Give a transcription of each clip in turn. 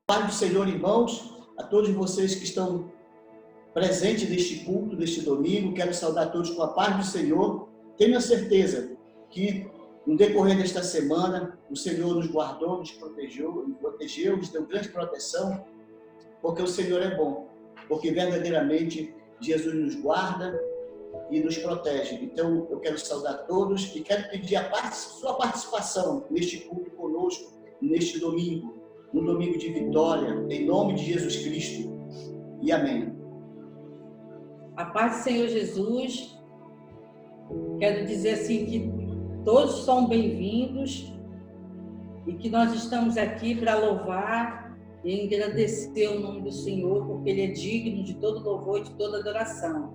Paz do Senhor, irmãos, a todos vocês que estão presentes neste culto, neste domingo, quero saudar todos com a paz do Senhor. Tenho a certeza que no decorrer desta semana, o Senhor nos guardou, nos protegeu, nos deu grande proteção, porque o Senhor é bom, porque verdadeiramente Jesus nos guarda e nos protege. Então, eu quero saudar todos e quero pedir a sua participação neste culto conosco, neste domingo, um domingo de vitória, em nome de Jesus Cristo. E amém. A paz do Senhor Jesus. Quero dizer assim que todos são bem-vindos e que nós estamos aqui para louvar e agradecer o nome do Senhor, porque Ele é digno de todo louvor e de toda adoração.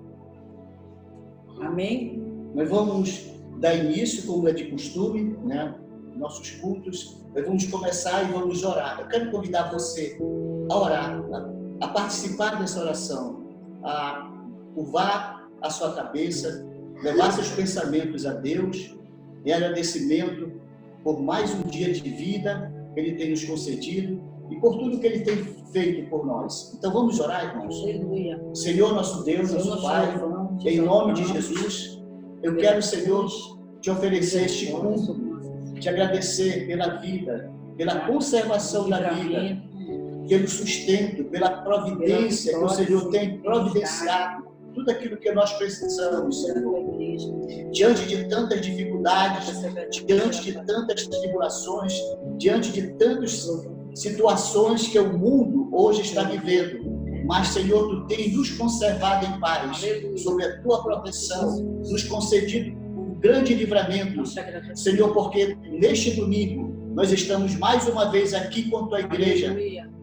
Amém? Nós vamos dar início, como é de costume, né? Nossos cultos. Nós vamos começar e vamos orar. Eu quero convidar você a orar, a participar dessa oração, a curvar a sua cabeça, levar seus pensamentos a Deus, em agradecimento por mais um dia de vida que Ele tem nos concedido e por tudo que Ele tem feito por nós. Então vamos orar, irmãos. Aleluia. Senhor, nosso Deus, nosso Pai, em nome de Jesus, eu quero, Senhor, te oferecer este culto, te agradecer pela vida, pela conservação da vida, pelo sustento, pela providência que o Senhor tem providenciado, tudo aquilo que nós precisamos, Senhor. Diante de tantas dificuldades, diante de tantas tribulações, diante de tantas situações que o mundo hoje está vivendo, mas, Senhor, Tu tens nos conservado em paz, sob a Tua proteção, nos concedido um grande livramento, Senhor, porque neste domingo nós estamos mais uma vez aqui com a Tua igreja,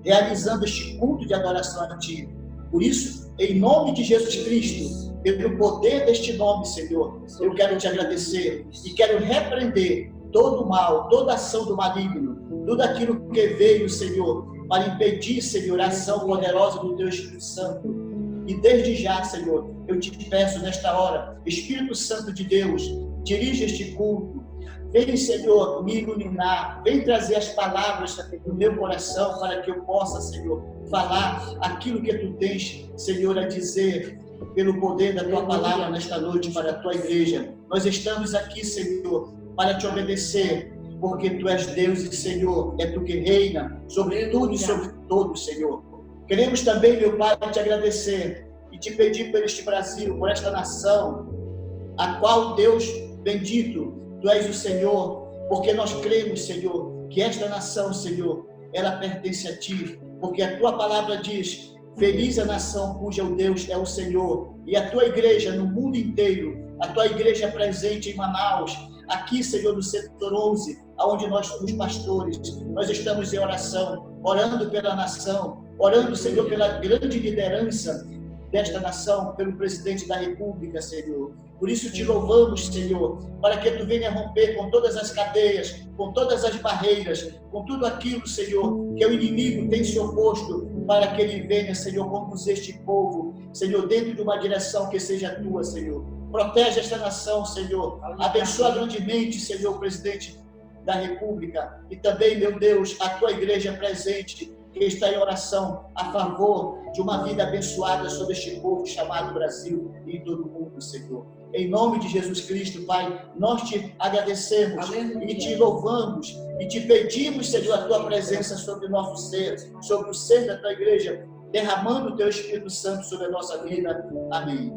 realizando este culto de adoração a Ti. Por isso, em nome de Jesus Cristo, pelo poder deste nome, Senhor, eu quero Te agradecer e quero repreender todo o mal, toda ação do maligno, tudo aquilo que veio, Senhor, para impedir, Senhor, a ação poderosa do Teu Espírito Santo. E desde já, Senhor, eu te peço nesta hora, Espírito Santo de Deus, dirige este culto. Vem, Senhor, me iluminar. Vem trazer as palavras do meu coração para que eu possa, Senhor, falar aquilo que Tu tens, Senhor, a dizer pelo poder da Tua palavra nesta noite para a Tua igreja. Nós estamos aqui, Senhor, para Te obedecer, porque Tu és Deus e Senhor, é Tu que reina sobre tudo e sobre todos, Senhor. Queremos também, meu Pai, Te agradecer e Te pedir por este Brasil, por esta nação, a qual, Deus bendito, Tu és o Senhor, porque nós cremos, Senhor, que esta nação, Senhor, ela pertence a Ti, porque a Tua palavra diz: feliz a nação cuja o Deus é o Senhor. E a Tua igreja no mundo inteiro, a Tua igreja presente em Manaus, aqui, Senhor, no setor 11, onde nós somos pastores, nós estamos em oração, orando pela nação, orando, Senhor, pela grande liderança desta nação, pelo presidente da República, Senhor. Por isso te louvamos, Senhor, para que Tu venha romper com todas as cadeias, com todas as barreiras, com tudo aquilo, Senhor, que o inimigo tem se oposto, para que ele venha, Senhor, conduzir este povo, Senhor, dentro de uma direção que seja Tua, Senhor. Protege esta nação, Senhor. Abençoa grandemente, Senhor, o presidente da República. E também, meu Deus, a Tua igreja presente, que está em oração a favor de uma vida abençoada sobre este povo chamado Brasil e em todo o mundo, Senhor. Em nome de Jesus Cristo, Pai, nós Te agradecemos. Aleluia. E Te louvamos e Te pedimos, Senhor, a Tua presença sobre o nosso ser, sobre o ser da Tua igreja, derramando o Teu Espírito Santo sobre a nossa vida. Amém.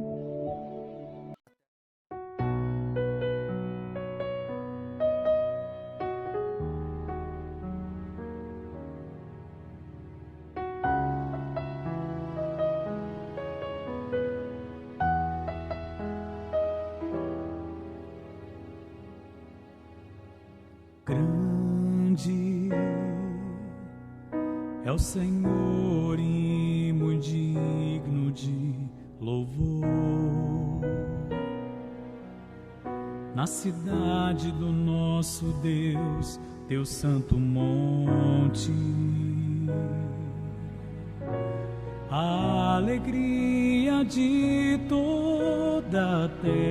Grande é o Senhor e muito digno de louvor. Na cidade do nosso Deus, Teu santo monte, a alegria de toda a terra.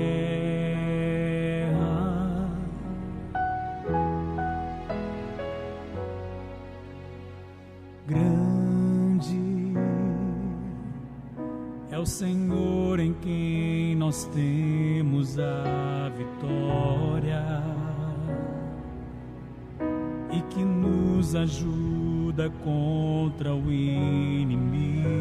Grande o Senhor em quem nós temos a vitória e que nos ajuda contra o inimigo.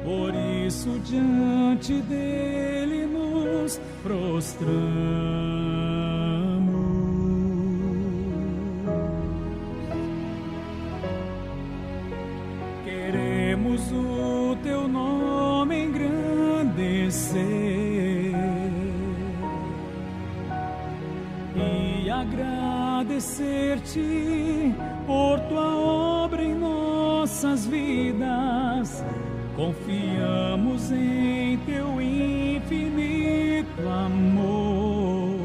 Por isso diante dele nos prostramos. Queremos o teu nome engrandecer e agradecer-te por tua obra em nossas vidas. Confiamos em teu infinito amor,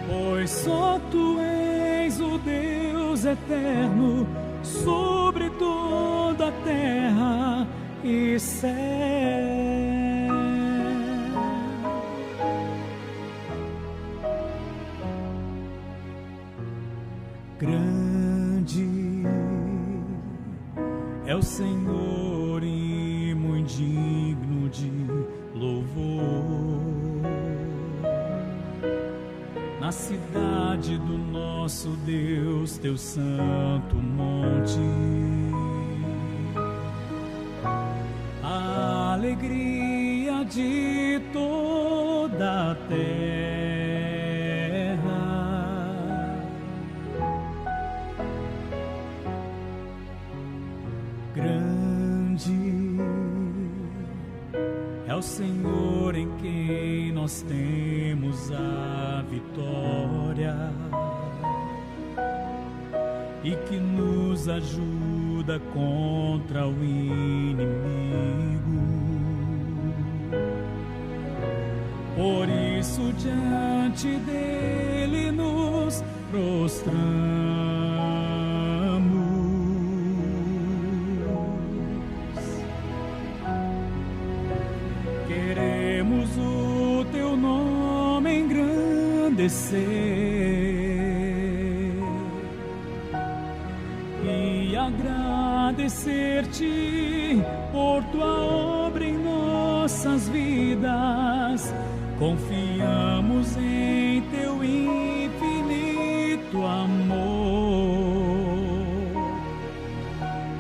pois só tu és o Deus eterno sobre toda a terra e céu. Grande é o Senhor e muito digno de louvor. Na cidade do nosso Deus, teu santo monte, a alegria de toda a terra. Grande é o Senhor em quem nós temos a vitória e que nos ajuda contra o inimigo. Por isso diante dele nos prostramos. Queremos o teu nome engrandecer e agradecer-te por tua obra em nossas vidas. Confiamos em teu infinito amor,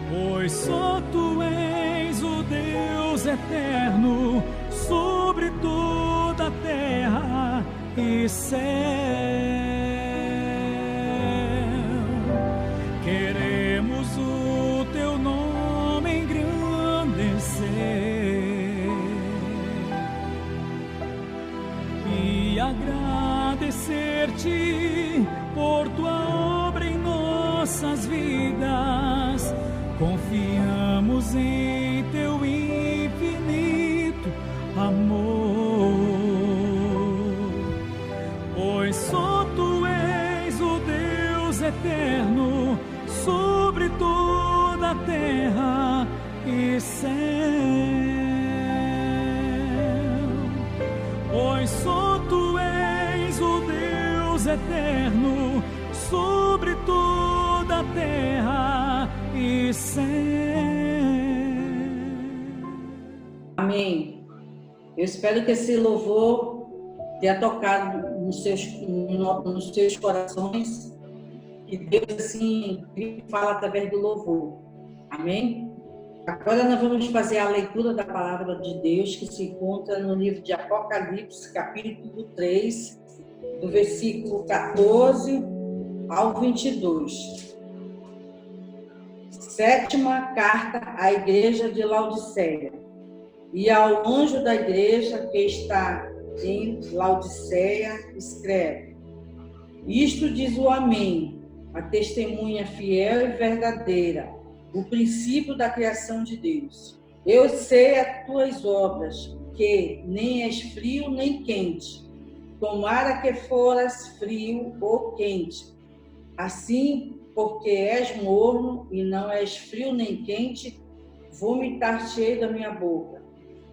pois só tu és o Deus eterno sobre toda a terra e céu. Queremos o teu nome engrandecer e agradecer-te por tua obra em nossas vidas. Confiamos em teu infinito amor, pois só tu és o Deus eterno sobre toda a terra e céu. Pois só tu és o Deus eterno sobre toda a terra e céu. Amém. Eu espero que esse louvor tenha tocado nos seus corações, que Deus assim fala através do louvor. Amém? Agora nós vamos fazer a leitura da palavra de Deus que se encontra no livro de Apocalipse, capítulo 3, do versículo 14 ao 22. Sétima carta à igreja de Laodiceia. E ao anjo da igreja que está em Laodiceia, escreve: Isto diz o Amém, a testemunha fiel e verdadeira, o princípio da criação de Deus. Eu sei as tuas obras, que nem és frio nem quente. Tomara que foras frio ou quente. Assim, porque és morno e não és frio nem quente, vomitar-te-ei da minha boca.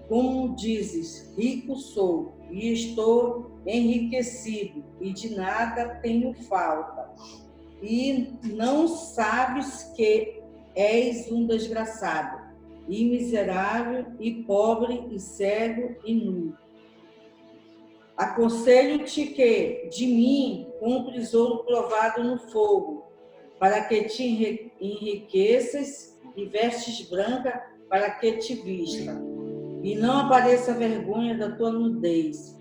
Como dizes, rico sou e estou enriquecido e de nada tenho falta. E não sabes que és um desgraçado, e miserável, e pobre, e cego, e nu. Aconselho-te que de mim compres ouro provado no fogo, para que te enriqueças, e vestes branca para que te vista, e não apareça a vergonha da tua nudez.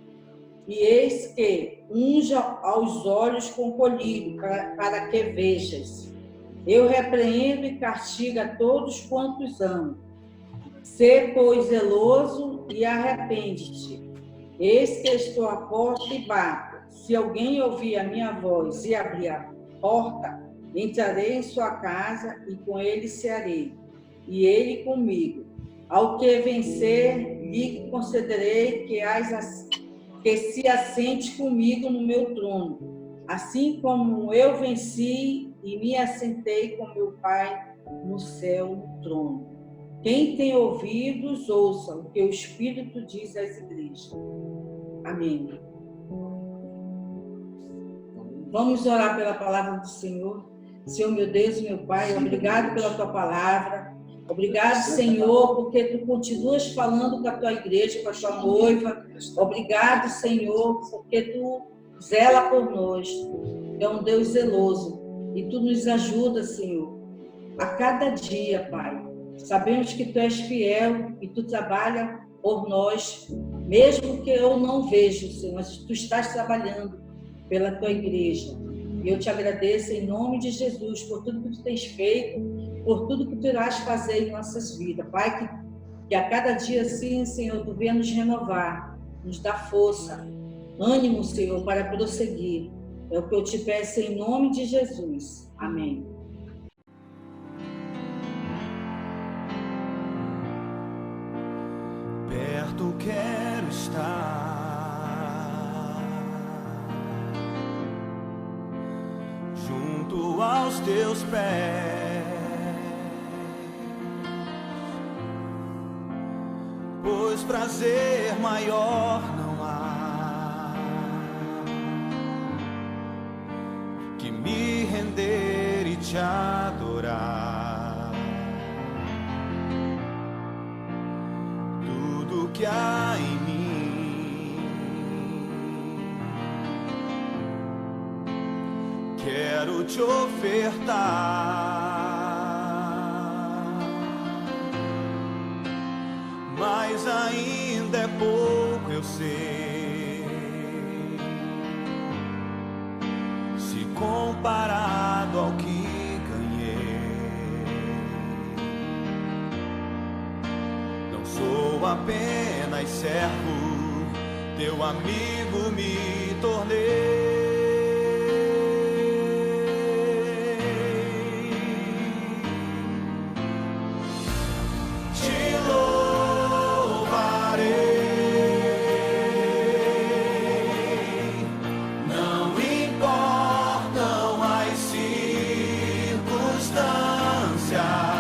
E eis que unja aos olhos com colírio, para que vejas. Eu repreendo e castigo a todos quantos amo. Sê, pois, zeloso e arrepende-te. Eis que estou à porta e bato. Se alguém ouvir a minha voz e abrir a porta, entrarei em sua casa e com ele cearei, e ele comigo. Ao que vencer, lhe concederei que se assente comigo no meu trono, assim como eu venci e me assentei com meu Pai no céu, no trono. Quem tem ouvidos, ouça o que o Espírito diz às igrejas. Amém. Vamos orar pela palavra do Senhor. Senhor, meu Deus, meu Pai, obrigado pela tua palavra. Obrigado, Senhor, porque tu continuas falando com a tua igreja, com a tua noiva. Obrigado, Senhor, porque tu zela por nós. Tu é um Deus zeloso e tu nos ajuda, Senhor, a cada dia, Pai. Sabemos que tu és fiel e tu trabalha por nós, mesmo que eu não veja, Senhor, mas tu estás trabalhando pela tua igreja. E eu te agradeço em nome de Jesus por tudo que tu tens feito, por tudo que tu irás fazer em nossas vidas. Pai, que a cada dia, sim, Senhor, tu venha nos renovar, nos dar força, ânimo, Senhor, para prosseguir. É o que eu te peço em nome de Jesus. Amém. Perto quero estar, junto aos teus pés, pois prazer maior não há que me render e te adorar. Tudo que há em mim quero te ofertar, mas ainda é pouco, eu sei, se comparado ao que sou apenas servo, teu amigo me tornei. Te louvarei, não importam as circunstâncias.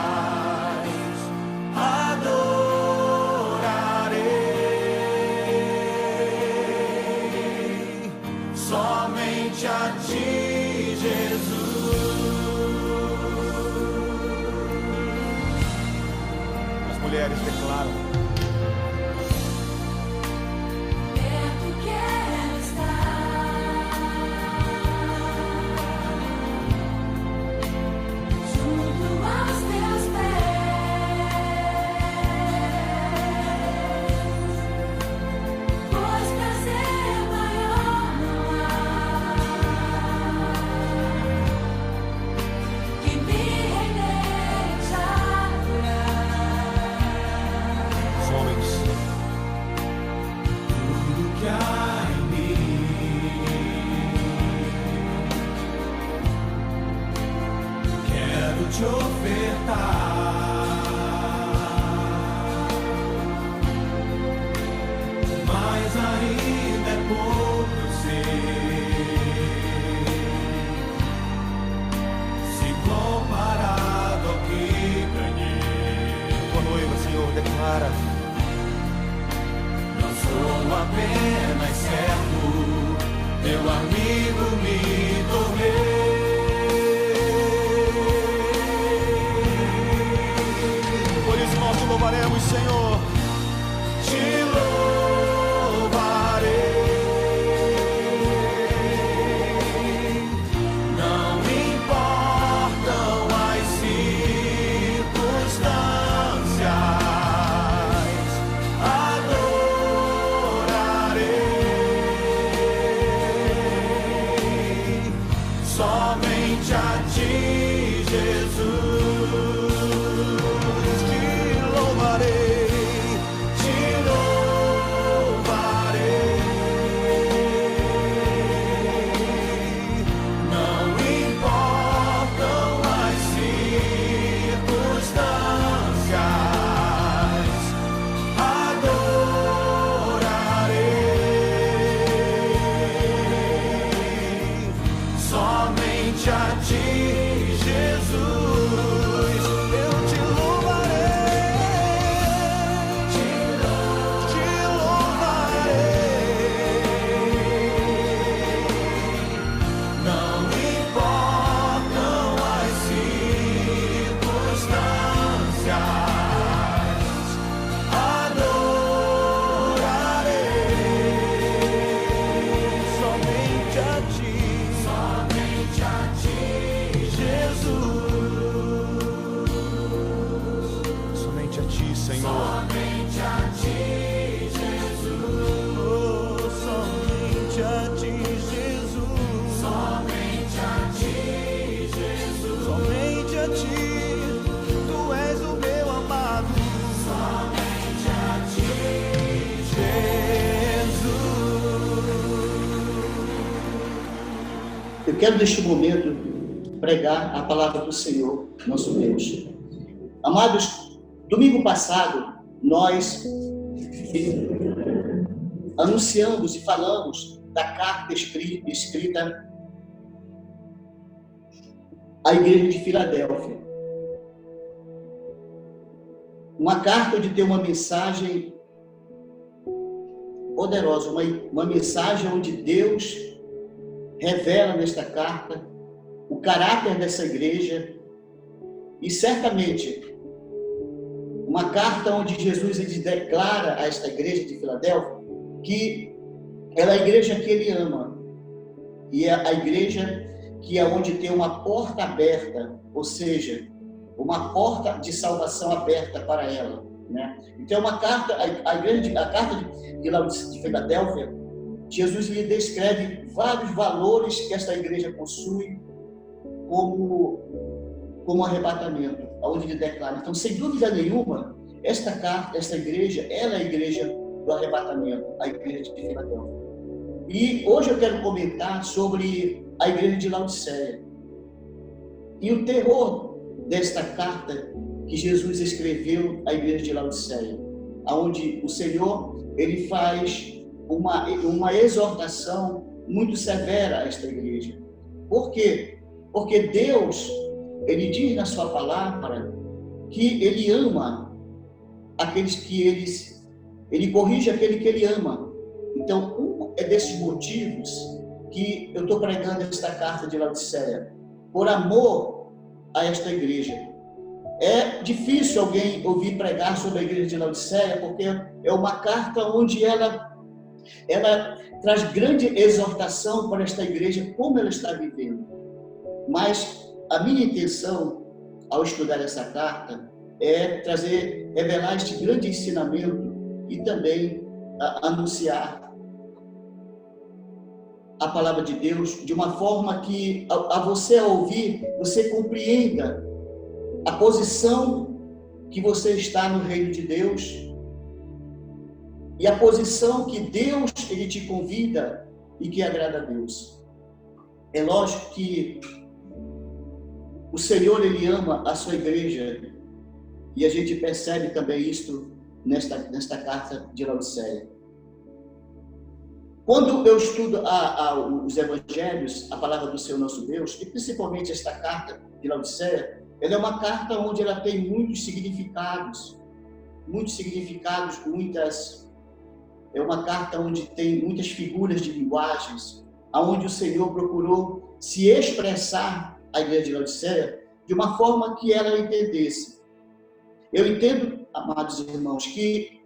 A ti, Jesus. As mulheres declaram: perto quero estar, junto aos teus pés, pois prazer maior não há que me render e te adorar. Homens, tudo que há em mim quero te ofertar, mas ainda é pouco, eu sei, se comparado ao que ganhei. Tua noiva, Senhor, declara: não sou apenas servo, teu amigo me tornei. quero neste momento pregar a palavra do Senhor, nosso Deus. Amados, domingo passado nós anunciamos e falamos da carta escrita à igreja de Filadélfia. Uma carta onde tem uma mensagem poderosa, uma mensagem onde Deus revela nesta carta o caráter dessa igreja e certamente uma carta onde Jesus ele declara a esta igreja de Filadélfia que ela é a igreja que ele ama e é a igreja que é onde tem uma porta aberta, ou seja, uma porta de salvação aberta para ela, né? Então, uma carta, a carta de Filadélfia, Jesus lhe descreve vários valores que esta igreja possui como arrebatamento, onde ele declara. Então, sem dúvida nenhuma, esta igreja, ela é a igreja do arrebatamento, a igreja de Filadélfia. E hoje eu quero comentar sobre a igreja de Laodiceia e o terror desta carta que Jesus escreveu à igreja de Laodiceia, onde o Senhor ele faz uma exortação muito severa a esta igreja. Por quê? Porque Deus ele diz na sua palavra que ele ama aqueles que ele corrige aquele que ele ama. Então, um é desses motivos que eu estou pregando esta carta de Laodiceia, por amor a esta igreja. É difícil alguém ouvir pregar sobre a igreja de Laodiceia, porque é uma carta onde ela traz grande exortação para esta igreja, como ela está vivendo. Mas a minha intenção, ao estudar essa carta, é revelar este grande ensinamento e também anunciar a palavra de Deus de uma forma que, a você ouvir, você compreenda a posição que você está no reino de Deus e a posição que Deus ele te convida e que agrada a Deus. É lógico que o Senhor ele ama a sua igreja e a gente percebe também isto nesta carta de Laodiceia. Quando eu estudo os evangelhos, a palavra do Senhor nosso Deus, e principalmente esta carta de Laodiceia, ela é uma carta onde ela tem muitos significados, é uma carta onde tem muitas figuras de linguagens, aonde o Senhor procurou se expressar à igreja de Laodiceia de uma forma que ela entendesse. Eu entendo, amados irmãos, que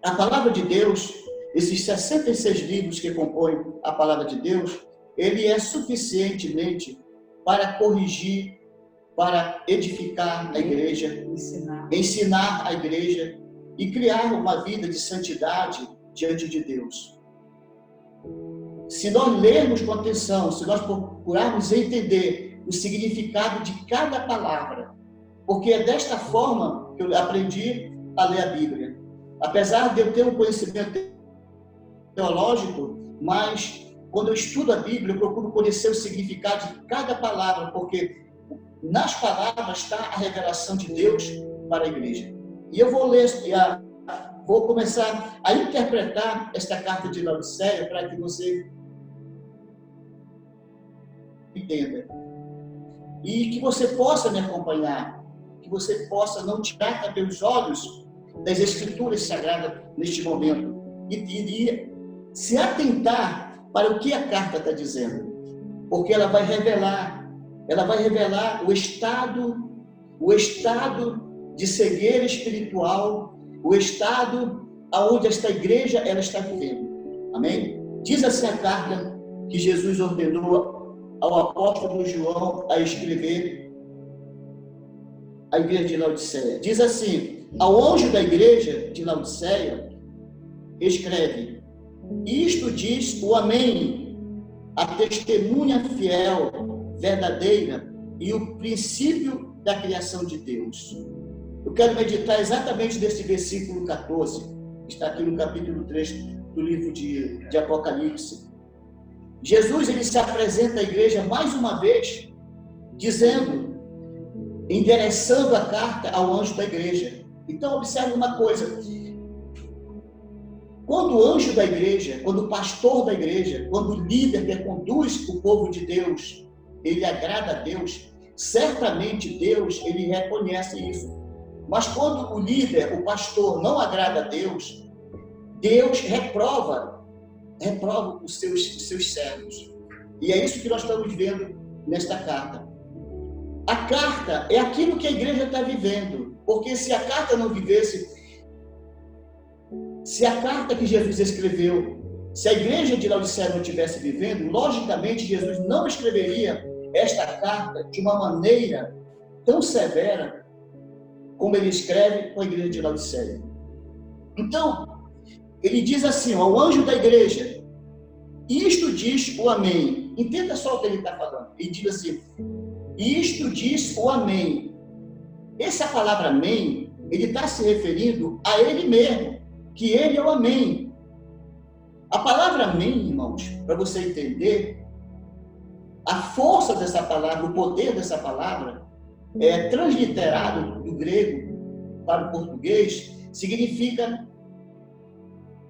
a palavra de Deus, esses 66 livros que compõem a palavra de Deus, ele é suficientemente para corrigir, para edificar a igreja, ensinar a igreja e criar uma vida de santidade diante de Deus. Se nós lermos com atenção, se nós procurarmos entender o significado de cada palavra, porque é desta forma que eu aprendi a ler a Bíblia. Apesar de eu ter um conhecimento teológico, mas quando eu estudo a Bíblia, eu procuro conhecer o significado de cada palavra, porque nas palavras está a revelação de Deus para a igreja. E eu vou ler, vou começar a interpretar esta carta de Laodiceia para que você entenda. E que você possa me acompanhar, que você possa não tirar também os olhos das Escrituras Sagradas neste momento e se atentar para o que a carta está dizendo, porque ela vai revelar o estado de cegueira espiritual, o estado aonde esta igreja ela está vivendo. Amém? Diz assim a carta que Jesus ordenou ao apóstolo João a escrever à igreja de Laodiceia. Diz assim: ao anjo da igreja de Laodiceia, escreve: isto diz o Amém, a testemunha fiel, verdadeira e o princípio da criação de Deus. Eu quero meditar exatamente nesse versículo 14, que está aqui no capítulo 3 do livro de Apocalipse. Jesus ele se apresenta à igreja mais uma vez, dizendo, endereçando a carta ao anjo da igreja. Então, observe uma coisa. Quando o anjo da igreja, quando o pastor da igreja, quando o líder que conduz o povo de Deus, ele agrada a Deus, certamente Deus, ele reconhece isso. Mas quando o líder, o pastor, não agrada a Deus, Deus reprova os seus servos. E é isso que nós estamos vendo nesta carta. A carta é aquilo que a igreja está vivendo, porque se a carta não vivesse, se a carta que Jesus escreveu, se a igreja de Laodiceia não estivesse vivendo, logicamente Jesus não escreveria esta carta de uma maneira tão severa como ele escreve com a igreja de Laodiceia. Então, ele diz assim, ao anjo da igreja, isto diz o Amém. Entenda só o que ele está falando. Ele diz assim, isto diz o Amém. Essa palavra Amém, ele está se referindo a ele mesmo, que ele é o Amém. A palavra Amém, irmãos, para você entender, a força dessa palavra, o poder dessa palavra, transliterado do grego para o português, significa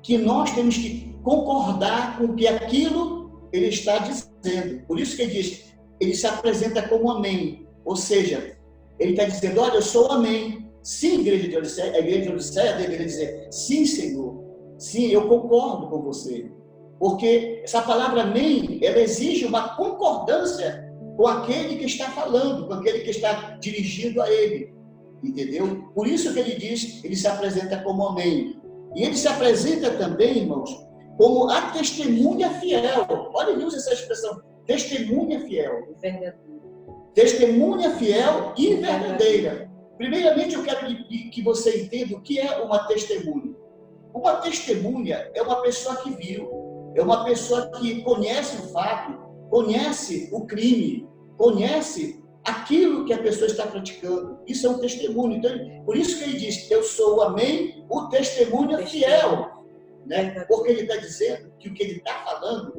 que nós temos que concordar com o que aquilo ele está dizendo. Por isso que ele diz, ele se apresenta como Amém. Ou seja, ele está dizendo, olha, eu sou Amém. Sim, igreja de Laodiceia, a igreja de Laodiceia deveria dizer, sim, Senhor. Sim, eu concordo com você. Porque essa palavra Amém, ela exige uma concordância com aquele que está falando, com aquele que está dirigindo a ele. Entendeu? Por isso que ele diz, ele se apresenta como Amém. E ele se apresenta também, irmãos, como a testemunha fiel. Olha, ele usa essa expressão, testemunha fiel. Testemunha fiel e verdadeira. Primeiramente, eu quero que você entenda o que é uma testemunha. Uma testemunha é uma pessoa que viu, é uma pessoa que conhece o fato, conhece o crime, conhece aquilo que a pessoa está praticando. Isso é um testemunho. Então, por isso que ele diz, eu sou o Amém, o testemunha fiel. Né? Porque ele está dizendo que o que ele está falando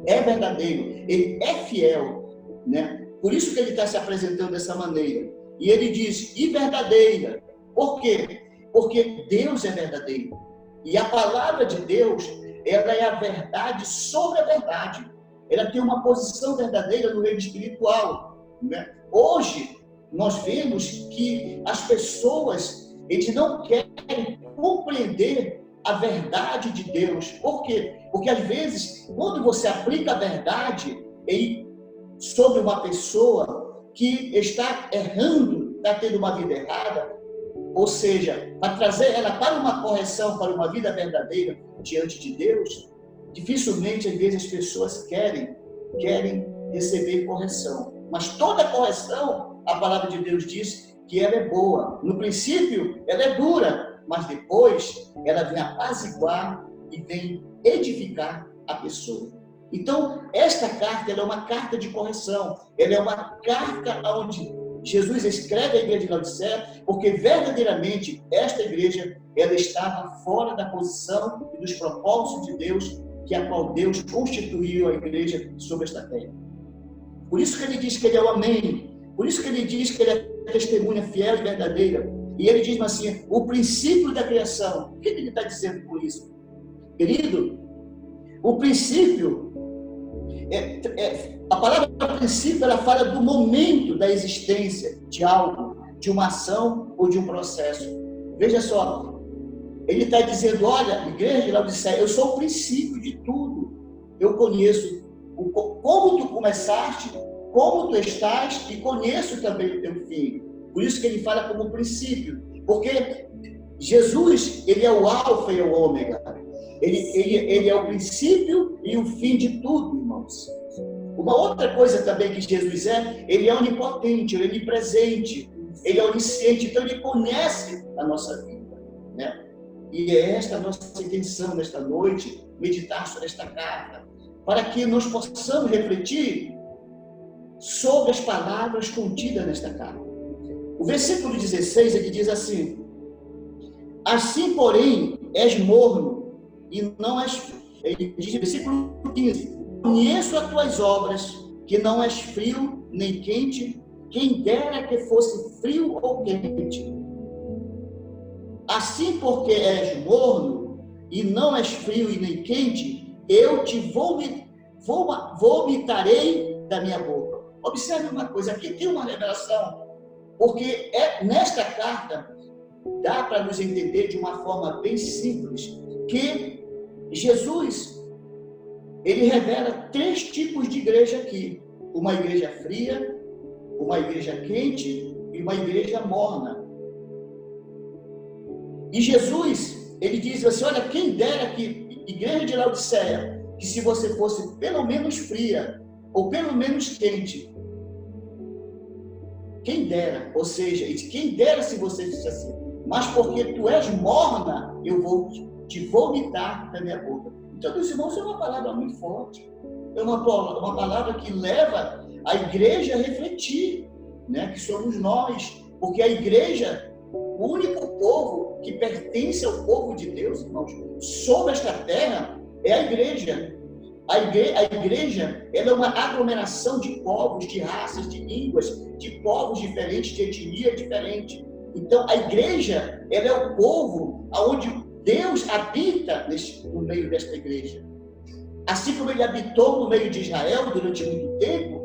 é verdadeiro, ele é fiel. Né? Por isso que ele está se apresentando dessa maneira. E ele diz, e verdadeira. Por quê? Porque Deus é verdadeiro. E a palavra de Deus, ela é a verdade sobre a verdade. Ela tem uma posição verdadeira no reino espiritual. Né? Hoje, nós vemos que as pessoas, eles não querem compreender a verdade de Deus. Por quê? Porque, às vezes, quando você aplica a verdade sobre uma pessoa que está errando, está tendo uma vida errada, ou seja, para trazer ela para uma correção, para uma vida verdadeira diante de Deus, dificilmente, às vezes, as pessoas querem receber correção. Mas toda correção, a palavra de Deus diz que ela é boa. No princípio, ela é dura, mas depois ela vem apaziguar e vem edificar a pessoa. Então, esta carta ela é uma carta de correção. Ela é uma carta onde Jesus escreve à igreja de Laodiceia, porque verdadeiramente esta igreja ela estava fora da posição e dos propósitos de Deus, que a qual Deus constituiu a igreja sobre esta terra. Por isso que ele diz que ele é o Amém. Por isso que ele diz que ele é testemunha fiel e verdadeira. E ele diz assim, o princípio da criação. O que ele está dizendo com isso? Querido, o princípio, a palavra princípio, ela fala do momento da existência de algo, de uma ação ou de um processo. Veja só, ele está dizendo, olha, igreja de Laodiceia, eu sou o princípio de tudo. Eu conheço como tu começaste, como tu estás e conheço também o teu fim. Por isso que ele fala como princípio, porque Jesus, ele é o alfa e o ômega. Ele é o princípio e o fim de tudo, irmãos. Uma outra coisa também que Jesus ele é onipotente, ele é onipresente, ele é onisciente, então ele conhece a nossa vida, né? E é esta a nossa intenção nesta noite, meditar sobre esta carta, para que nós possamos refletir sobre as palavras contidas nesta carta. O versículo 16, ele diz assim, assim, porém, és morno, e não és... Ele diz no versículo 15, conheço as tuas obras, que não és frio nem quente, quem dera que fosse frio ou quente. Assim, porque és morno, e não és frio e nem quente, eu te vomitarei da minha boca. Observe uma coisa, aqui tem uma revelação, porque nesta carta dá para nos entender de uma forma bem simples que Jesus, ele revela 3 tipos de igreja aqui: uma igreja fria, uma igreja quente e uma igreja morna. E Jesus, ele diz assim: olha, quem dera que, igreja de Laodiceia, que se você fosse pelo menos fria, ou pelo menos quente, quem dera, ou seja, quem dera se você dissesse assim, mas porque tu és morna, eu vou te vomitar da minha boca. Então, meus irmãos, é uma palavra muito forte, é uma palavra que leva a igreja a refletir, né, que somos nós, porque a igreja, o único povo que pertence ao povo de Deus, irmãos, sobre esta terra, é a igreja. A igreja, ela é uma aglomeração de povos, de raças, de línguas, de povos diferentes, de etnia diferente. Então, a igreja, ela é o povo onde Deus habita no meio desta igreja. Assim como ele habitou no meio de Israel durante muito tempo,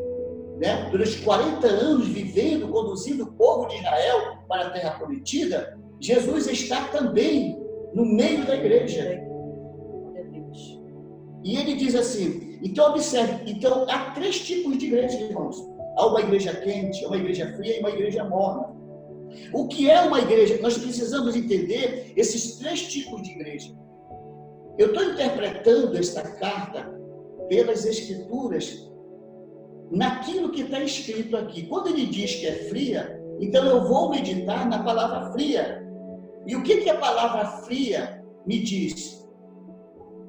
né? Durante 40 anos vivendo, conduzindo o povo de Israel para a terra prometida, Jesus está também no meio da igreja. E ele diz assim, então observe, então há 3 tipos de igreja, irmãos. Há uma igreja quente, uma igreja fria e uma igreja morna. O que é uma igreja? Nós precisamos entender esses 3 tipos de igreja. Eu estou interpretando esta carta pelas Escrituras, naquilo que está escrito aqui. Quando ele diz que é fria, então eu vou meditar na palavra fria. E o que a palavra fria me diz?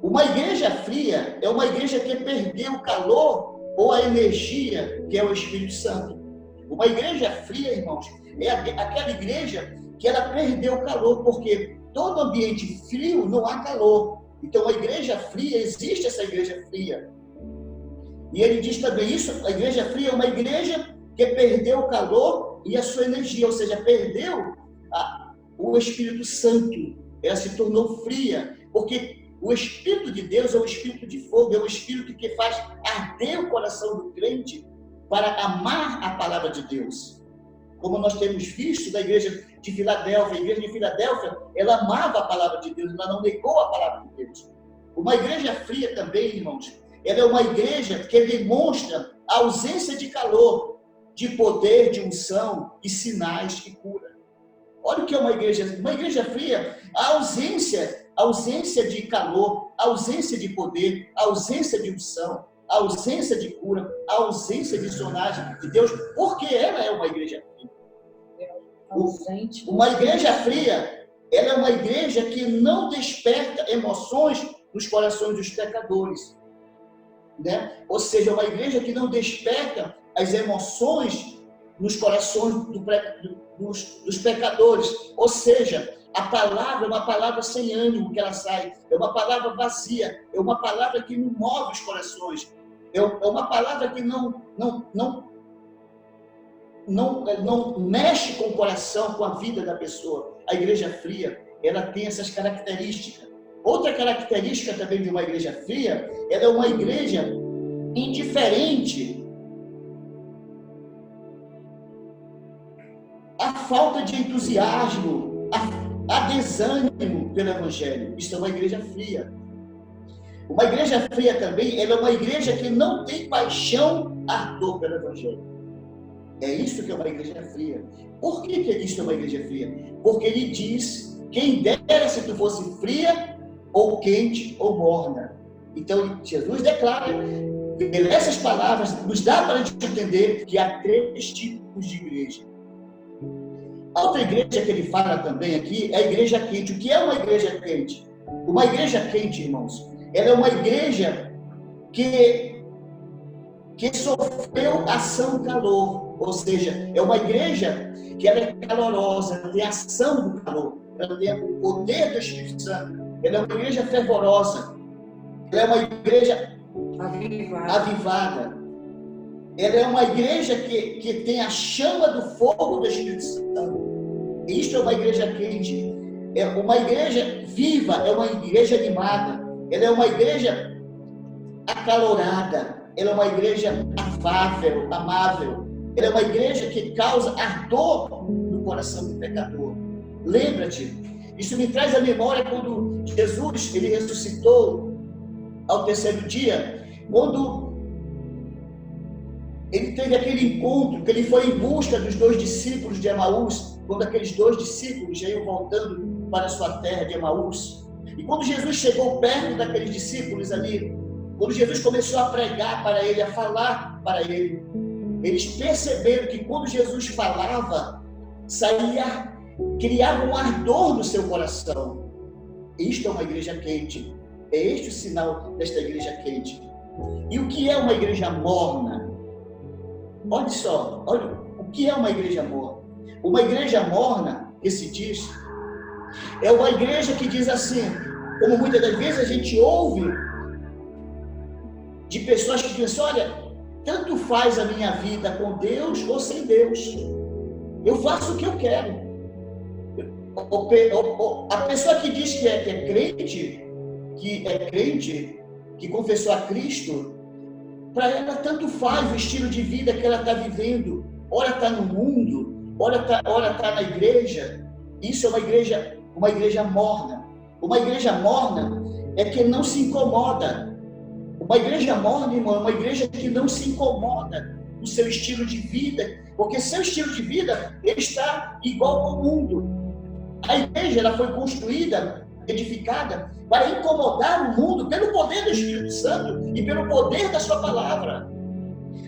Uma igreja fria é uma igreja que perdeu o calor ou a energia, que é o Espírito Santo. Uma igreja fria, irmãos, é aquela igreja que ela perdeu o calor, porque todo ambiente frio não há calor. Então, a igreja fria, existe essa igreja fria. E ele diz também isso, a igreja fria é uma igreja que perdeu o calor e a sua energia, ou seja, perdeu o Espírito Santo. Ela se tornou fria, porque o Espírito de Deus é um Espírito de fogo, é um Espírito que faz arder o coração do crente para amar a palavra de Deus. Como nós temos visto da igreja de Filadélfia, a igreja de Filadélfia, ela amava a palavra de Deus, ela não negou a palavra de Deus. Uma igreja fria também, irmãos, ela é uma igreja que demonstra a ausência de calor, de poder, de unção e sinais e cura. Olha o que é uma igreja fria, a ausência de calor, a ausência de poder, a ausência de unção, a ausência de cura, a ausência de sinais de Deus, porque ela é uma igreja fria. Uma igreja fria, ela é uma igreja que não desperta emoções nos corações dos pecadores, né? Ou seja, uma igreja que não desperta as emoções nos corações dos pecadores. Ou seja, a palavra é uma palavra sem ânimo que ela sai, é uma palavra vazia, é uma palavra que não move os corações, é uma palavra que não mexe com o coração, com a vida da pessoa. A igreja fria, ela tem essas características. Outra característica também de uma igreja fria, ela é uma igreja indiferente à falta de entusiasmo, a desânimo pelo Evangelho. Isso é uma igreja fria. Uma igreja fria também, ela é uma igreja que não tem paixão, ardor pelo Evangelho. É isso que é uma igreja fria. Por que isso é uma igreja fria? Porque ele diz, quem dera se tu fosse fria, ou quente, ou morna. Então, Jesus declara, essas palavras nos dá para a gente entender que há 3 tipos de igreja. A outra igreja que ele fala também aqui é a igreja quente. O que é uma igreja quente? Uma igreja quente, irmãos, ela é uma igreja que sofreu ação-calor, ou seja, é uma igreja que ela é calorosa, ela tem ação do calor, ela tem o poder do Espírito Santo, ela é uma igreja fervorosa, ela é uma igreja avivada. Ela é uma igreja que tem a chama do fogo do Espírito Santo. Isto é uma igreja quente. É uma igreja viva, é uma igreja animada. Ela é uma igreja acalorada. Ela é uma igreja afável, amável. Ela é uma igreja que causa ardor no coração do pecador. Lembra-te, isso me traz à memória quando Jesus ele ressuscitou ao terceiro dia, quando ele teve aquele encontro, que ele foi em busca dos 2 discípulos de Emaús, quando aqueles 2 discípulos já iam voltando para a sua terra de Emaús. E quando Jesus chegou perto daqueles discípulos ali, quando Jesus começou a pregar para ele, a falar para ele, eles perceberam que quando Jesus falava, criava um ardor no seu coração. Isto é uma igreja quente. É este o sinal desta igreja quente. E o que é uma igreja morna? Olha só, olha, o que é uma igreja morna? Uma igreja morna, que se diz, é uma igreja que diz assim, como muitas das vezes a gente ouve de pessoas que dizem, olha, tanto faz a minha vida com Deus ou sem Deus. Eu faço o que eu quero. A pessoa que diz que é crente, que confessou a Cristo, para ela tanto faz o estilo de vida que ela está vivendo. Ora está no mundo, ora está na igreja. Isso é uma igreja morna. Uma igreja morna é que não se incomoda. Uma igreja morna, irmão, é uma igreja que não se incomoda com o seu estilo de vida, porque seu estilo de vida está igual ao mundo. A igreja ela foi construída, edificada, para incomodar o mundo pelo poder do Espírito Santo e pelo poder da sua palavra.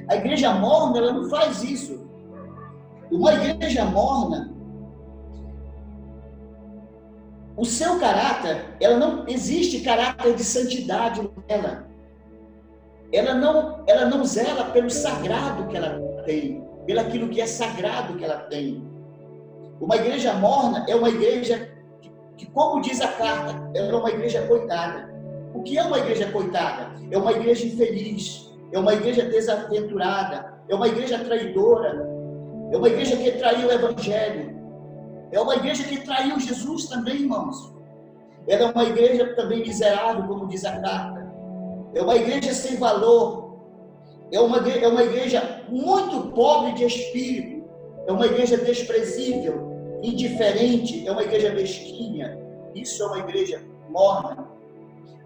A igreja morna, ela não faz isso. Uma igreja morna, o seu caráter, ela não existe caráter de santidade nela. Ela não zela pelo sagrado que ela tem, pelo aquilo que é sagrado que ela tem. Uma igreja morna é uma igreja que, como diz a carta, ela é uma igreja coitada. O que é uma igreja coitada? É uma igreja infeliz, é uma igreja desaventurada, é uma igreja traidora, é uma igreja que traiu o Evangelho, é uma igreja que traiu Jesus também, irmãos. Ela é uma igreja também miserável, como diz a carta. É uma igreja sem valor, é uma igreja muito pobre de espírito, é uma igreja desprezível, indiferente, é uma igreja mesquinha. Isso é uma igreja morna.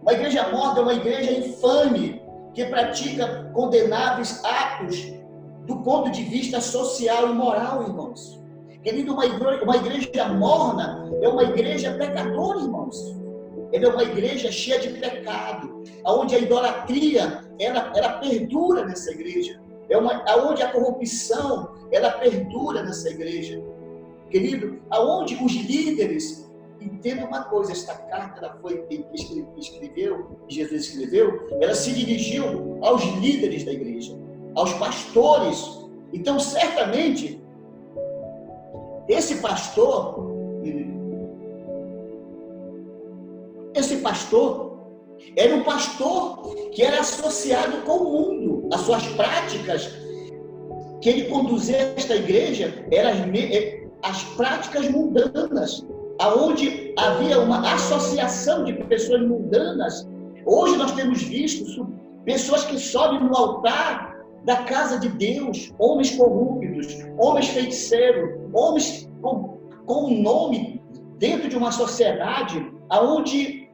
Uma igreja morna é uma igreja infame, que pratica condenáveis atos do ponto de vista social e moral, irmãos. Querido, uma igreja morna é uma igreja pecadora, irmãos. Ela é uma igreja cheia de pecado, onde a idolatria ela perdura nessa igreja, onde a corrupção ela perdura nessa igreja. Querido, aonde os líderes, entenda uma coisa, esta carta ela foi Jesus escreveu, ela se dirigiu aos líderes da igreja, aos pastores. Então, certamente, esse pastor era um pastor que era associado com o mundo. As suas práticas que ele conduzia esta igreja eram as práticas mundanas, aonde havia uma associação de pessoas mundanas. Hoje nós temos visto pessoas que sobem no altar da casa de Deus, homens corruptos, homens feiticeiros, homens com um nome dentro de uma sociedade aonde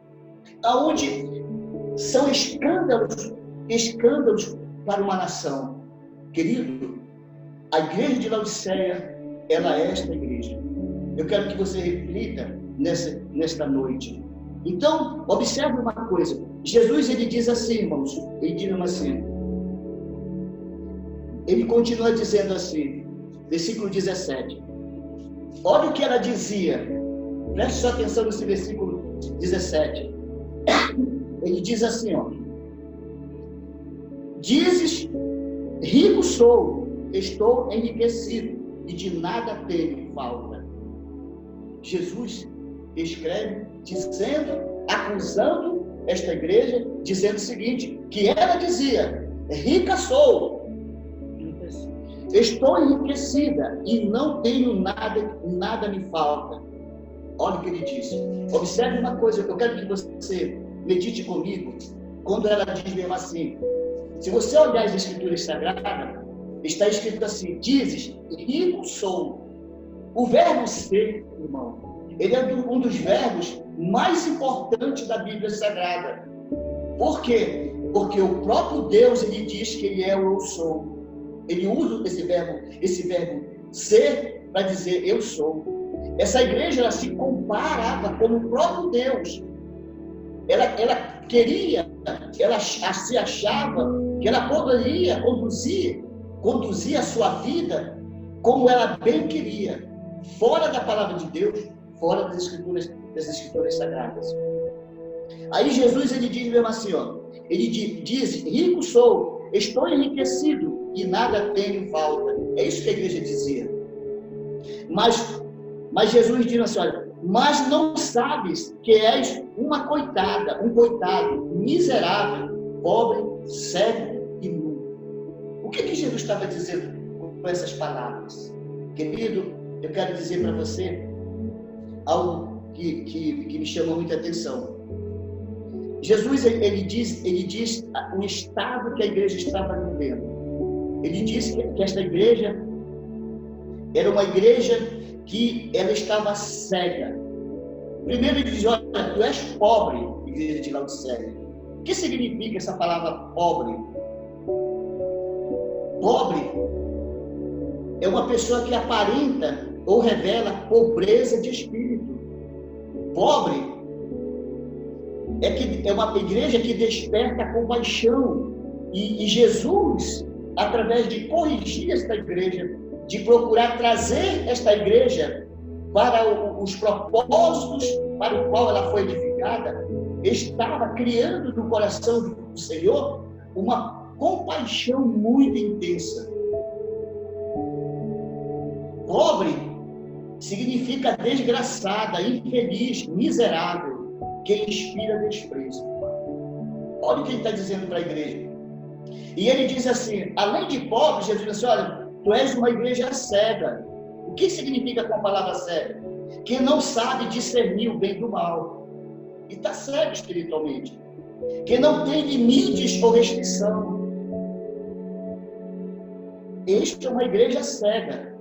são escândalos para uma nação. Querido, a igreja de Laodiceia, ela é esta igreja. Eu quero que você reflita nesta noite. Então, observe uma coisa. Jesus, ele diz assim, irmãos, ele continua dizendo assim, versículo 17. Olha o que ela dizia. Preste sua atenção nesse versículo 17. Ele diz assim, ó: dizes, rico sou, estou enriquecido e de nada tenho falta. Jesus escreve dizendo, acusando esta igreja dizendo o seguinte, que ela dizia, rica sou, estou enriquecida e não tenho nada me falta. Olha o que ele disse. Observe uma coisa, eu quero que você medite comigo, quando ela diz mesmo assim, se você olhar as Escrituras Sagradas, está escrito assim, dizes, rico sou. O verbo ser, irmão, ele é um dos verbos mais importantes da Bíblia Sagrada. Por quê? Porque o próprio Deus, ele diz que ele é o eu sou. Ele usa esse verbo ser para dizer eu sou. Essa igreja, ela se comparava com o próprio Deus. Ela queria, ela se achava que ela poderia conduzir a sua vida como ela bem queria, fora da palavra de Deus, fora das escrituras sagradas. Aí Jesus, ele diz mesmo assim, ó, ele diz, rico sou, estou enriquecido e nada tenho falta. É isso que a igreja dizia. Mas Jesus diz assim, olha, mas não sabes que és uma coitada, um coitado, miserável, pobre, cego e nu. O que Jesus estava dizendo com essas palavras? Querido, eu quero dizer para você algo que me chamou muita atenção. Jesus, ele diz o estado que a igreja estava vivendo. Ele disse que esta igreja era uma igreja que ela estava cega. Primeiro ele diz, olha, tu és pobre, igreja de Laodiceia. O que significa essa palavra pobre? Pobre é uma pessoa que aparenta ou revela pobreza de espírito. Pobre é uma igreja que desperta compaixão. E Jesus, através de corrigir esta igreja, de procurar trazer esta igreja para os propósitos para o qual ela foi edificada, estava criando no coração do Senhor uma compaixão muito intensa. Pobre significa desgraçada, infeliz, miserável, que inspira desprezo. Olha o que ele está dizendo para a igreja. E ele diz assim, além de pobre, Jesus diz assim, olha, tu és uma igreja cega. O que significa com a palavra cega? Que não sabe discernir o bem do mal. E está cego espiritualmente. Que não tem limites ou restrição. Esta é uma igreja cega.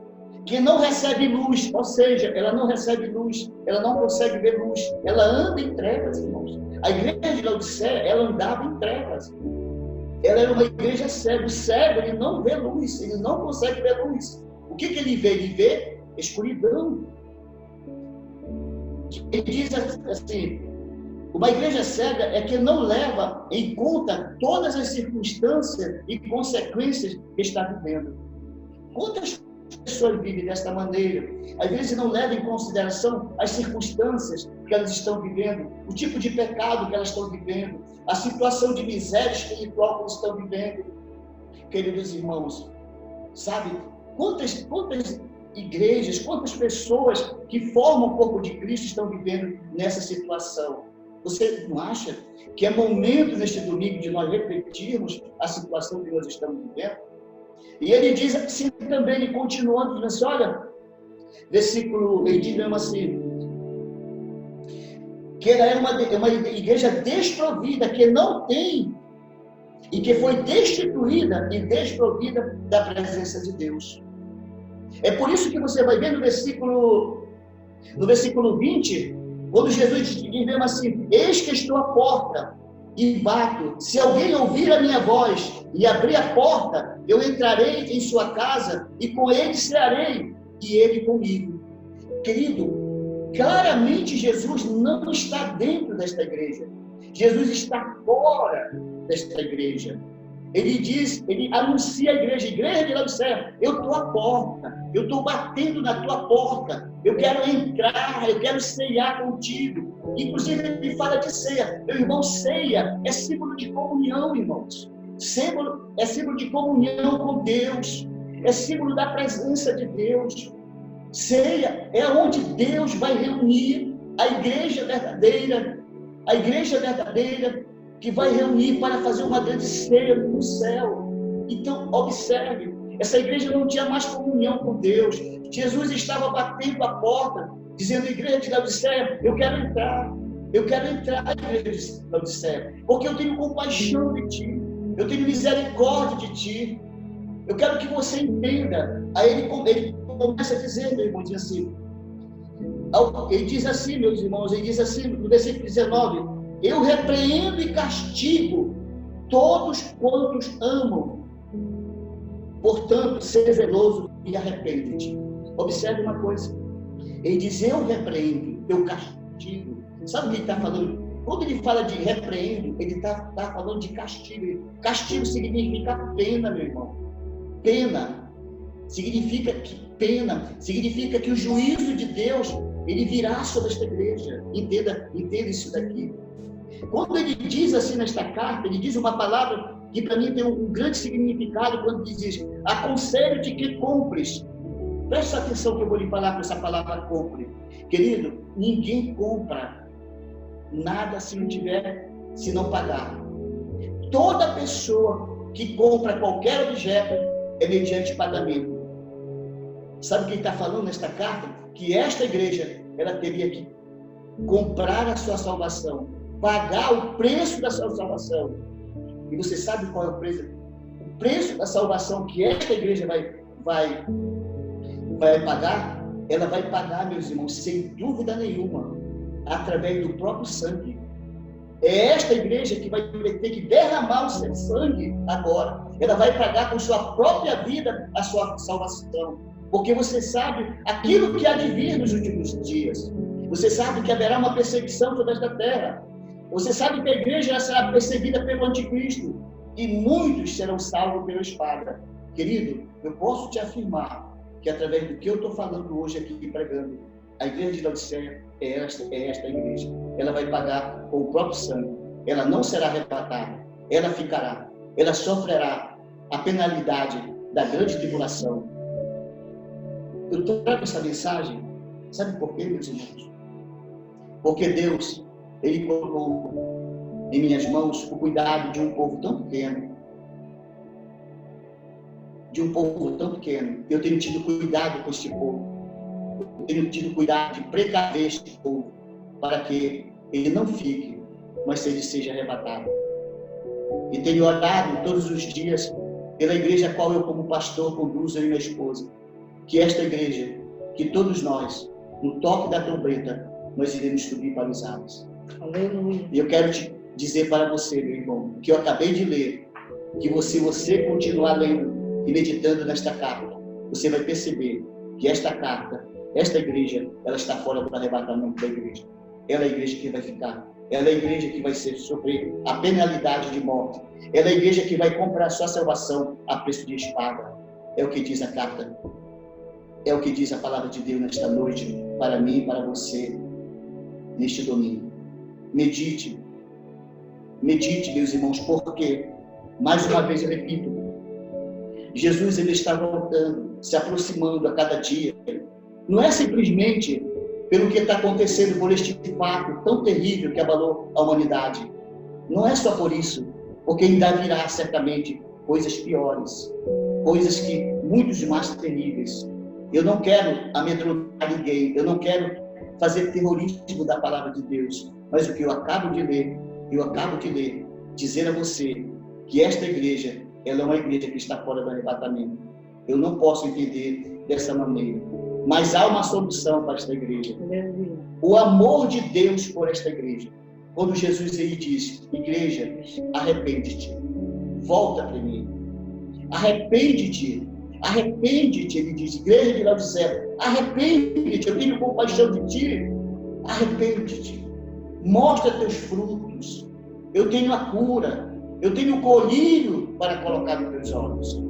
Que não recebe luz, ou seja, ela não recebe luz, ela não consegue ver luz, ela anda em trevas, irmãos. A igreja de Laodiceia, ela andava em trevas. Ela era uma igreja cega. O cego, ele não vê luz, ele não consegue ver luz. O que ele vê? Ele vê escuridão. Ele diz assim, uma igreja cega é que não leva em conta todas as circunstâncias e consequências que está vivendo. Quantas pessoas vivem desta maneira? Às vezes não levam em consideração as circunstâncias que elas estão vivendo, o tipo de pecado que elas estão vivendo, a situação de miséria espiritual que elas estão vivendo. Queridos irmãos, sabe, quantas igrejas, quantas pessoas que formam o corpo de Cristo estão vivendo nessa situação? Você não acha que é momento neste domingo de nós refletirmos a situação que nós estamos vivendo? E ele diz assim também, ele continuando, diz assim, olha, versículo, ele diz mesmo assim, que ela é uma igreja desprovida, que não tem, e que foi destituída e desprovida da presença de Deus. É por isso que você vai ver no versículo 20, quando Jesus diz mesmo assim, eis que estou à porta e bato, se alguém ouvir a minha voz e abrir a porta, eu entrarei em sua casa e com ele cearei e ele comigo. Querido, claramente Jesus não está dentro desta igreja. Jesus está fora desta igreja. Ele diz, ele anuncia a igreja de Laodiceia, eu estou à porta, eu estou batendo na tua porta, eu quero entrar, eu quero ceiar contigo. Inclusive ele fala de ceia. Meu irmão, ceia é símbolo de comunhão, irmãos. É símbolo de comunhão com Deus, é símbolo da presença de Deus. Ceia é onde Deus vai reunir a igreja verdadeira. A igreja verdadeira que vai reunir para fazer uma grande ceia no céu. Então, observe, essa igreja não tinha mais comunhão com Deus. Jesus estava batendo a porta, dizendo: igreja de Laodiceia, eu quero entrar na igreja de Laodiceia, porque eu tenho compaixão de ti, eu tenho misericórdia de ti, eu quero que você entenda. Aí ele começa a dizer, meu irmão, diz assim, ele diz assim, meus irmãos, ele diz assim, no versículo 19: eu repreendo e castigo todos quantos amam. Portanto, seja zeloso e arrepende-te. Observe uma coisa. Ele diz: eu repreendo, eu castigo. Sabe o que ele está falando? Quando ele fala de repreendo, ele está falando de castigo. Castigo significa pena, meu irmão. Pena. Significa que o juízo de Deus, ele virá sobre esta igreja. Entenda isso daqui. Quando ele diz assim nesta carta, ele diz uma palavra que para mim tem um grande significado quando ele diz: aconselho-te que compres. Presta atenção que eu vou lhe falar com essa palavra compre. Querido, ninguém compra nada se não pagar. Toda pessoa que compra qualquer objeto é mediante pagamento. Sabe o que ele está falando nesta carta? Que esta igreja, ela teria que comprar a sua salvação, pagar o preço da sua salvação. E você sabe qual é o preço? O preço da salvação que esta igreja vai pagar? Ela vai pagar, meus irmãos, sem dúvida nenhuma, através do próprio sangue. É esta igreja que vai ter que derramar o seu sangue agora. Ela vai pagar com sua própria vida a sua salvação. Porque você sabe aquilo que há de vir nos últimos dias. Você sabe que haverá uma perseguição sobre esta terra. Você sabe que a igreja será perseguida pelo anticristo. E muitos serão salvos pela espada. Querido, eu posso te afirmar que através do que eu estou falando hoje aqui pregando, a igreja de Laodiceia é esta igreja. Ela vai pagar com o próprio sangue. Ela não será arrebatada. Ela ficará. Ela sofrerá a penalidade da grande tribulação. Eu trago essa mensagem, sabe por quê, meus irmãos? Porque Deus, Ele colocou em minhas mãos o cuidado de um povo tão pequeno. Eu tenho tido cuidado com este povo. Eu tenho tido cuidado de precaver este povo, para que ele não fique, mas ele seja arrebatado. E tenho orado todos os dias pela igreja a qual eu, como pastor, conduzo, eu e minha esposa. Que esta igreja, que todos nós, no toque da trombeta, nós iremos subir para os ares. Aleluia. E eu quero te dizer para você, meu irmão, que eu acabei de ler, que se você continuar lendo e meditando nesta carta, você vai perceber que esta carta, esta igreja, ela está fora do arrebatamento da igreja. Ela é a igreja que vai ficar. Ela é a igreja que vai sofrer a penalidade de morte. Ela é a igreja que vai comprar sua salvação a preço de espada. É o que diz a carta. É o que diz a palavra de Deus nesta noite, para mim e para você, neste domingo. Medite, meus irmãos, porque, mais uma vez eu repito, Jesus, ele está voltando, se aproximando a cada dia. Não é simplesmente pelo que está acontecendo por este fato tão terrível que abalou a humanidade. Não é só por isso, porque ainda virá certamente coisas piores, coisas que muitos mais terríveis. Eu não quero amedrontar ninguém, eu não quero fazer terrorismo da palavra de Deus, mas o que eu acabo de ler, dizer a você que esta igreja, ela é uma igreja que está fora do arrebatamento. Eu não posso entender dessa maneira, mas há uma solução para esta igreja. O amor de Deus por esta igreja. Quando Jesus ele diz: igreja, arrepende-te, volta para mim, arrepende-te, ele diz: igreja de Laodiceia, arrepende-te, eu tenho compaixão de ti, arrepende-te, mostra teus frutos, eu tenho a cura, eu tenho o colírio para colocar nos teus olhos.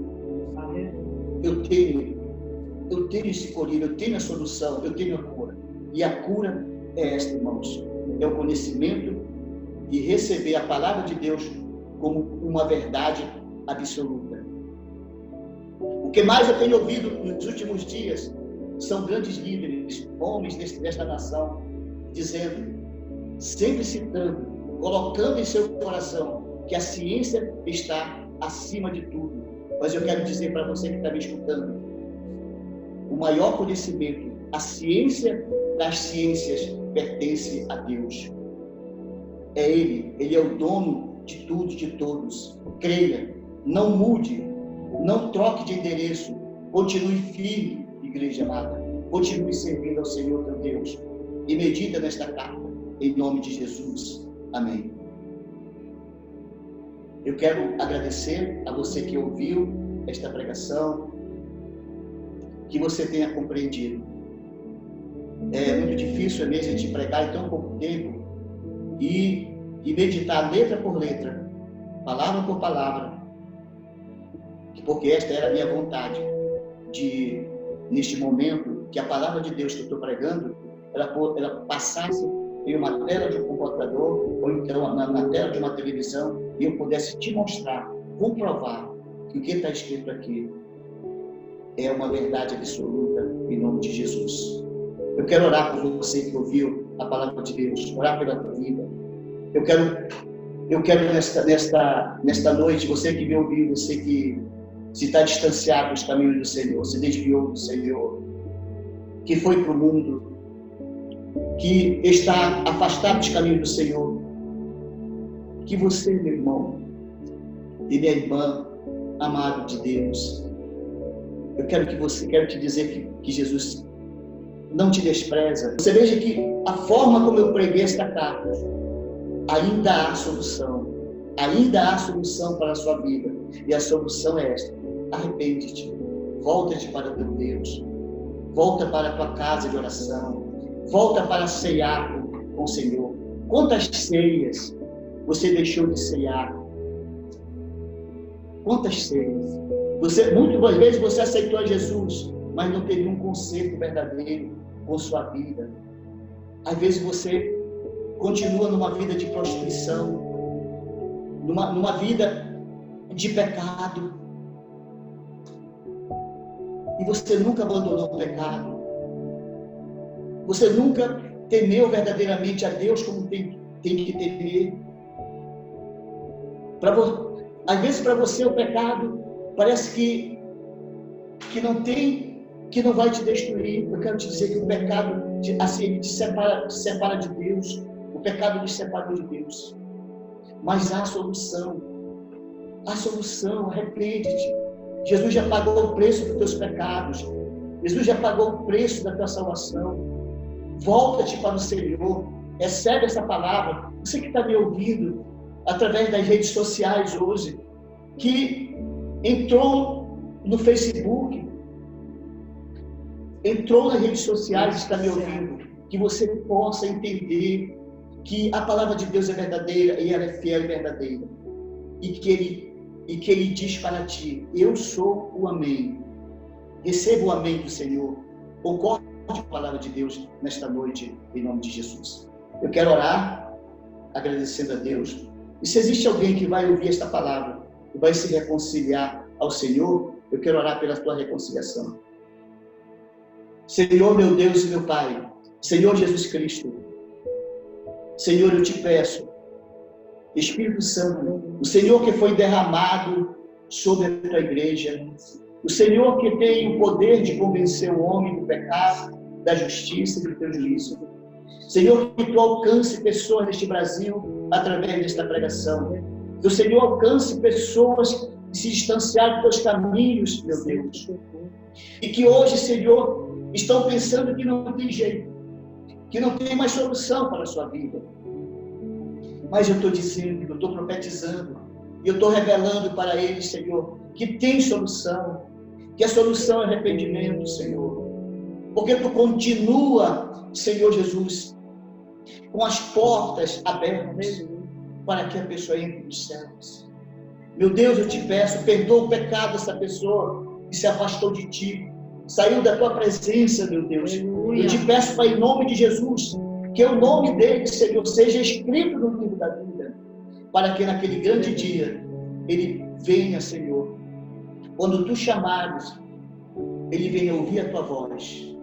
Eu tenho esse colírio, eu tenho a solução, eu tenho a cura. E a cura é esta, irmãos, é o conhecimento e receber a palavra de Deus como uma verdade absoluta. O que mais eu tenho ouvido nos últimos dias são grandes líderes, homens desta nação, dizendo sempre citando, colocando em seu coração que a ciência está acima de tudo. Mas eu quero dizer para você que está me escutando, o maior conhecimento, a ciência das ciências, pertence a Deus. É Ele é o dono de tudo e de todos. Creia, não mude, não troque de endereço, continue firme, igreja amada, continue servindo ao Senhor teu Deus e medita nesta carta, em nome de Jesus. Amém. Eu quero agradecer a você que ouviu esta pregação, que você tenha compreendido. É muito difícil mesmo a gente pregar em tão pouco tempo e meditar letra por letra, palavra por palavra, porque esta era a minha vontade, de, neste momento, que a palavra de Deus que eu estou pregando, ela passasse em uma tela de um computador, ou então na tela de uma televisão, e eu pudesse te mostrar, comprovar, que o que está escrito aqui é uma verdade absoluta, em nome de Jesus. Eu quero orar por você que ouviu a palavra de Deus, orar pela tua vida. Eu quero nesta noite, você que me ouviu, você que se está distanciado dos caminhos do Senhor, se desviou do Senhor, que foi para o mundo, que está afastado dos caminhos do Senhor, que você, meu irmão e minha irmã, amado de Deus, eu quero te dizer que Jesus não te despreza. Você veja que a forma como eu preguei esta carta, ainda há solução para a sua vida, e a solução é esta: arrepende-te, volta-te para o teu Deus, volta para a tua casa de oração, volta para ceiar com o Senhor. Quantas ceias você deixou de ceiar? Quantas ceias? Muitas vezes você aceitou a Jesus, mas não teve um conserto verdadeiro com sua vida. Às vezes você continua numa vida de prostituição, numa vida de pecado, e você nunca abandonou o pecado. Você nunca temeu verdadeiramente a Deus como tem que temer. Às vezes para você o pecado parece que não vai te destruir. Eu quero te dizer que o pecado te separa de Deus. O pecado nos separa de Deus. Mas há solução. Há solução, arrepende-te. Jesus já pagou o preço dos teus pecados. Jesus já pagou o preço da tua salvação. Volta-te para o Senhor. Recebe essa palavra. Você que está me ouvindo através das redes sociais hoje, que entrou no Facebook, entrou nas redes sociais e está me ouvindo, que você possa entender que a palavra de Deus é verdadeira e ela é fiel e verdadeira. E que Ele diz para ti: eu sou o Amém. Receba o Amém do Senhor. Concorde com a palavra de Deus nesta noite, em nome de Jesus. Eu quero orar agradecendo a Deus. E se existe alguém que vai ouvir esta palavra e vai se reconciliar ao Senhor, eu quero orar pela tua reconciliação. Senhor, meu Deus e meu Pai, Senhor Jesus Cristo, Senhor, eu te peço, Espírito Santo, o Senhor que foi derramado sobre a tua igreja, o Senhor que tem o poder de convencer o homem do pecado, da justiça e do teu juízo. Senhor, que tu alcance pessoas neste Brasil através desta pregação. Que o Senhor alcance pessoas que se distanciaram dos teus caminhos, meu Deus. E que hoje, Senhor, estão pensando que não tem jeito, que não tem mais solução para a sua vida. Mas eu estou dizendo, eu estou profetizando, e eu estou revelando para eles, Senhor, que tem solução, que a solução é arrependimento, Senhor. Porque tu continua, Senhor Jesus, com as portas abertas para que a pessoa entre nos céus. Meu Deus, eu te peço, perdoa o pecado dessa pessoa que se afastou de ti, saiu da tua presença, meu Deus. Aleluia. Eu te peço, Pai, em nome de Jesus, que o nome dele, Senhor, seja escrito no livro da vida, para que naquele grande dia ele venha, Senhor, quando tu chamares, ele venha ouvir a tua voz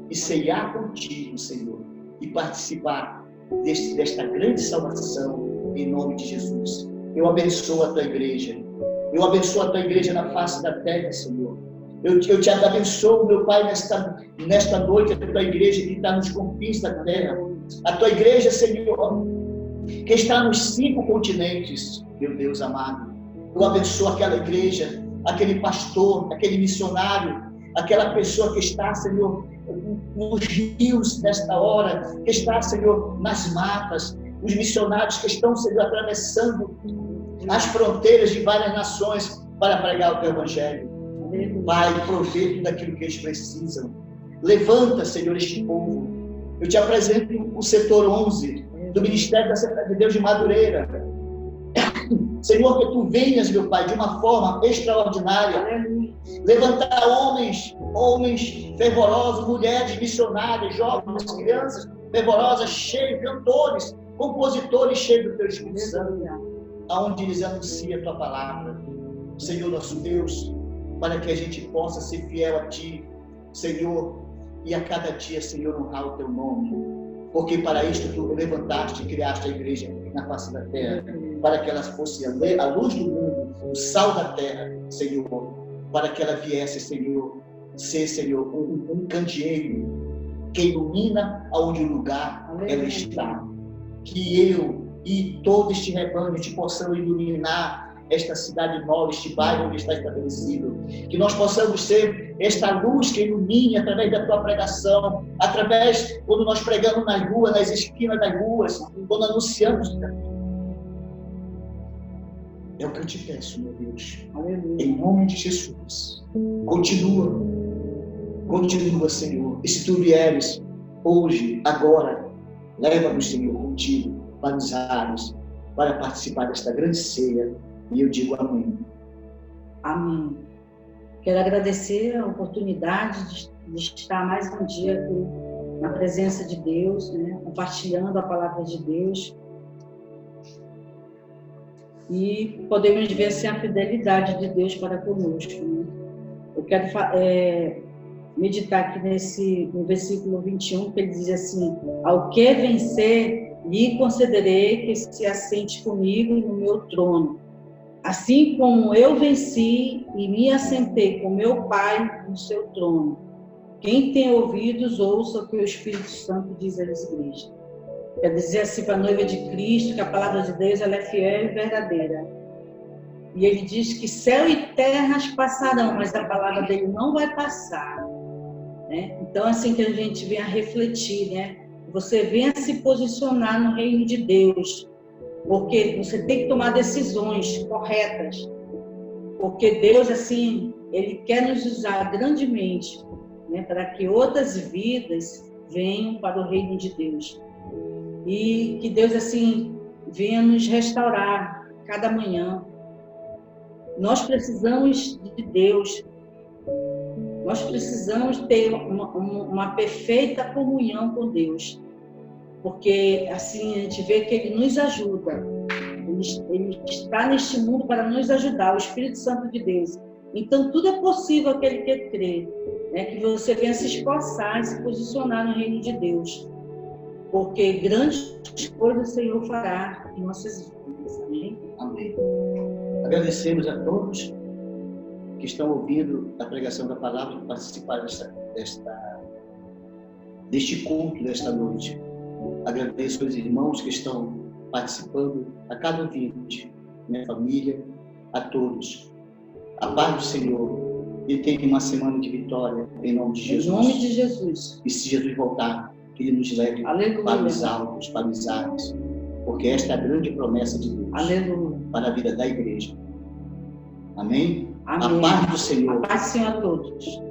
e ceiar contigo, Senhor, e participar desta grande salvação, em nome de Jesus. Eu abençoo a tua igreja. Eu abençoo a tua igreja na face da terra, Senhor. Eu te abençoo, meu Pai, nesta noite, a tua igreja que está nos confins da terra. A tua igreja, Senhor, que está nos 5 continentes, meu Deus amado. Eu abençoo aquela igreja, aquele pastor, aquele missionário, aquela pessoa que está, Senhor, nos rios nesta hora, que está, Senhor, nas matas, os missionários que estão, Senhor, atravessando as fronteiras de várias nações para pregar o teu evangelho. Pai, provê tudo aquilo que eles precisam. Levanta, Senhor, este povo. Eu te apresento o setor 11 do Ministério da Assembleia de Deus de Madureira. Senhor, que tu venhas, meu Pai, de uma forma extraordinária. Levantar homens fervorosos, mulheres missionárias, jovens, crianças fervorosas, cheios, cantores, compositores cheios do teu Espírito Santo, aonde eles anunciam a tua palavra. Senhor, nosso Deus, para que a gente possa ser fiel a ti, Senhor, e a cada dia, Senhor, honrar o teu nome. Porque para isto tu levantaste e criaste a igreja na face da terra, para que ela fosse a luz do mundo, o sal da terra, Senhor, para que ela viesse, Senhor, ser, Senhor, um candeeiro que ilumina aonde o lugar ela está. Que eu e todo este rebanho te possamos iluminar esta cidade nova, este bairro onde está estabelecido. Que nós possamos ser esta luz que ilumine através da tua pregação, através, quando nós pregamos nas ruas, nas esquinas das ruas, quando anunciamos o caminho. É o que eu te peço, meu Deus. Aleluia. Em nome de Jesus. Continua, Senhor. E se tu vieres hoje, agora, leva-nos, Senhor, contigo para os ares, para participar desta grande ceia. E eu digo amém. Amém. Quero agradecer a oportunidade de estar mais um dia aqui na presença de Deus, né? Compartilhando a palavra de Deus. E podemos ver assim, a fidelidade de Deus para conosco. Né? Eu quero meditar aqui no versículo 21, que ele diz assim: ao que vencer, lhe concederei que se assente comigo no meu trono, assim como eu venci e me assentei com meu Pai no seu trono. Quem tem ouvidos, ouça o que o Espírito Santo diz às igrejas. Quer dizer assim para a noiva de Cristo, que a palavra de Deus ela é fiel e verdadeira. E ele diz que céu e terras passarão, mas a palavra dele não vai passar. Né? Então, assim que a gente venha refletir, né? Você venha se posicionar no reino de Deus, porque você tem que tomar decisões corretas, porque Deus, assim, Ele quer nos usar grandemente, né, para que outras vidas venham para o reino de Deus. E que Deus, assim, venha nos restaurar cada manhã. Nós precisamos de Deus. Nós precisamos ter uma perfeita comunhão com Deus. Porque, assim, a gente vê que Ele nos ajuda. Ele está neste mundo para nos ajudar, o Espírito Santo de Deus. Então, tudo é possível aquele que crê. Né? Que você venha se esforçar e se posicionar no reino de Deus. Porque grandes coisas o Senhor fará em nossas vidas. Amém? Amém. Agradecemos a todos que estão ouvindo a pregação da palavra e participaram deste culto desta noite. Agradeço aos irmãos que estão participando, a cada ouvinte, minha família, a todos. A paz do Senhor e tenha uma semana de vitória em nome de Jesus. Em nome de Jesus. E se Jesus voltar, que Ele nos leve Aleluia. Para os altos, para os ares, porque esta é a grande promessa de Deus. Aleluia. Para a vida da igreja. Amém? Amém. A paz do Senhor. A paz do Senhor a todos.